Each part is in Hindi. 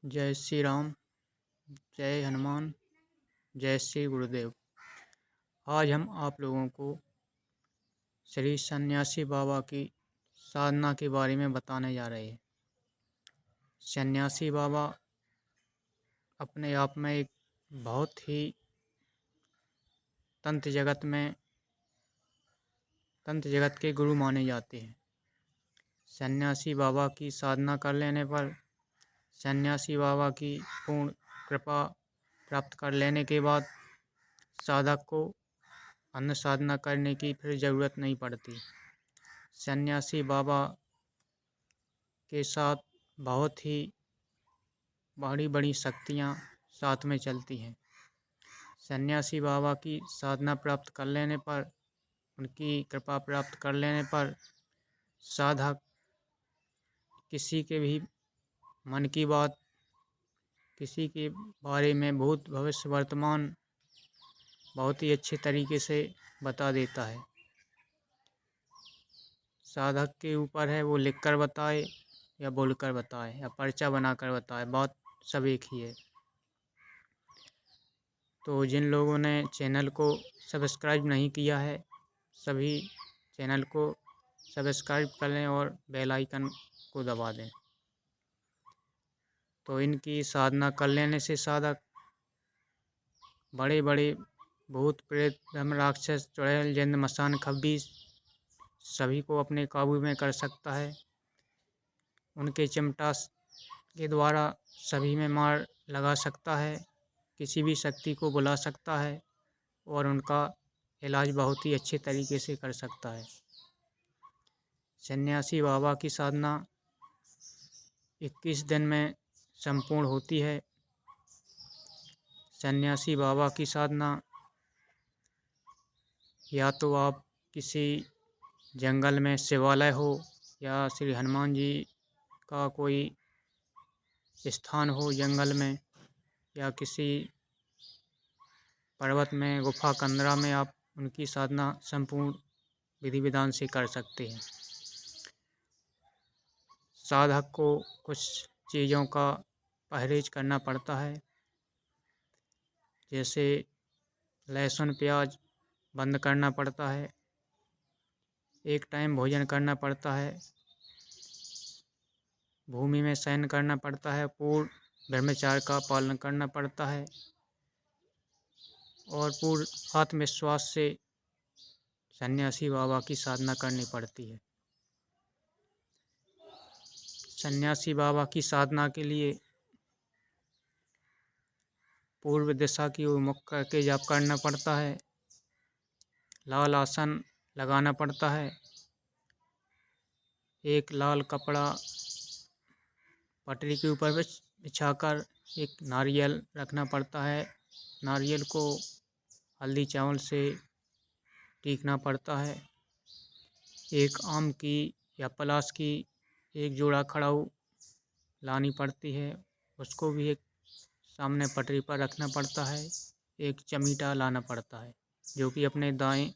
जय श्री राम, जय हनुमान, जय श्री गुरुदेव। आज हम आप लोगों को श्री सन्यासी बाबा की साधना के बारे में बताने जा रहे हैं। सन्यासी बाबा अपने आप में एक बहुत ही तंत्र जगत के गुरु माने जाते हैं। सन्यासी बाबा की साधना कर लेने पर, सन्यासी बाबा की पूर्ण कृपा प्राप्त कर लेने के बाद साधक को अन्य साधना करने की फिर ज़रूरत नहीं पड़ती। सन्यासी बाबा के साथ बहुत ही बड़ी बड़ी शक्तियाँ साथ में चलती हैं। सन्यासी बाबा की साधना प्राप्त कर लेने पर, उनकी कृपा प्राप्त कर लेने पर साधक किसी के भी मन की बात, किसी के बारे में भूत भविष्य वर्तमान बहुत ही अच्छे तरीके से बता देता है। साधक के ऊपर है वो लिख कर बताए या बोलकर बताए या पर्चा बनाकर बताए, बात सब एक ही है। तो जिन लोगों ने चैनल को सब्सक्राइब नहीं किया है, सभी चैनल को सब्सक्राइब कर लें और बेल आइकन को दबा दें। तो इनकी साधना कर लेने से साधक बड़े बड़े भूत प्रेत ब्रह्म राक्षस चुड़ैल जिन्न मसान खब्बीस सभी को अपने काबू में कर सकता है। उनके चिमटा के द्वारा सभी में मार लगा सकता है, किसी भी शक्ति को बुला सकता है और उनका इलाज बहुत ही अच्छे तरीके से कर सकता है। सन्यासी बाबा की साधना 21 दिन में संपूर्ण होती है। सन्यासी बाबा की साधना या तो आप किसी जंगल में शिवालय हो या श्री हनुमान जी का कोई स्थान हो जंगल में, या किसी पर्वत में गुफा कंदरा में आप उनकी साधना संपूर्ण विधि विधान से कर सकते हैं। साधक को कुछ चीज़ों का परहेज करना पड़ता है, जैसे लहसुन प्याज बंद करना पड़ता है, एक टाइम भोजन करना पड़ता है, भूमि में शयन करना पड़ता है, पूर्ण ब्रह्मचार्य का पालन करना पड़ता है और पूर्ण आत्मविश्वास से सन्यासी बाबा की साधना करनी पड़ती है। सन्यासी बाबा की साधना के लिए पूर्व दिशा की ओर मुख करके जप करना पड़ता है, लाल आसन लगाना पड़ता है, एक लाल कपड़ा पटरी के ऊपर बिछाकर एक नारियल रखना पड़ता है, नारियल को हल्दी चावल से टीकना पड़ता है, एक आम की या पलाश की एक जोड़ा खड़ाऊ लानी पड़ती है, उसको भी एक सामने पटरी पर रखना पड़ता है, एक चमीटा लाना पड़ता है जो कि अपने दाएं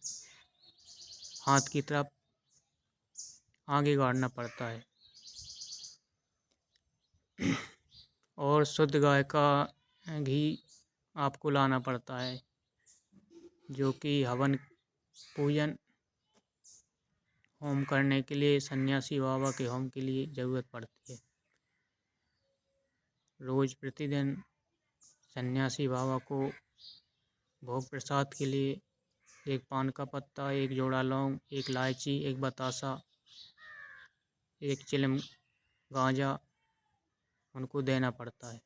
हाथ की तरफ आगे गाड़ना पड़ता है और शुद्ध गाय का घी आपको लाना पड़ता है, जो कि हवन पूजन होम करने के लिए, सन्यासी बाबा के होम के लिए ज़रूरत पड़ती है। रोज़ प्रतिदिन सन्यासी बाबा को भोग प्रसाद के लिए एक पान का पत्ता, एक जोड़ा लौंग, एक इलायची, एक बतासा, एक चिलम गांजा उनको देना पड़ता है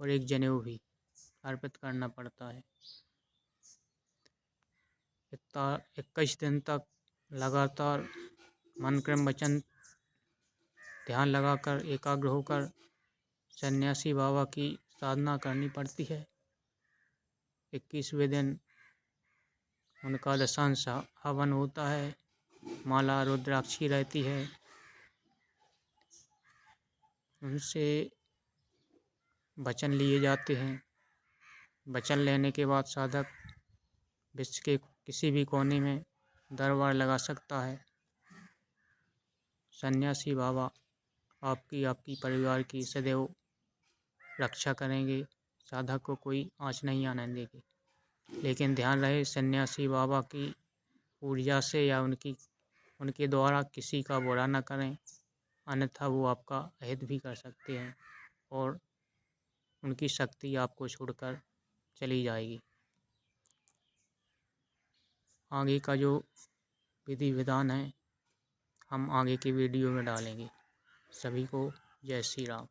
और एक जनेऊ भी अर्पित करना पड़ता है। 21 दिन तक लगातार मन क्रम वचन ध्यान लगाकर एकाग्र होकर सन्यासी बाबा की साधना करनी पड़ती है। 21वें दिन उनका दशांश हवन होता है, माला रुद्राक्षी रहती है, उनसे वचन लिए जाते हैं। वचन लेने के बाद साधक विश्व के किसी भी कोने में दरबार लगा सकता है। सन्यासी बाबा आपकी आपकी परिवार की सदैव रक्षा करेंगे, साधक को कोई आँच नहीं आने देंगे। लेकिन ध्यान रहे सन्यासी बाबा की ऊर्जा से या उनके द्वारा किसी का बुरा न करें, अन्यथा वो आपका अहित भी कर सकते हैं और उनकी शक्ति आपको छोड़कर चली जाएगी। आगे का जो विधि विधान है हम आगे की वीडियो में डालेंगे। सभी को जय श्री राम।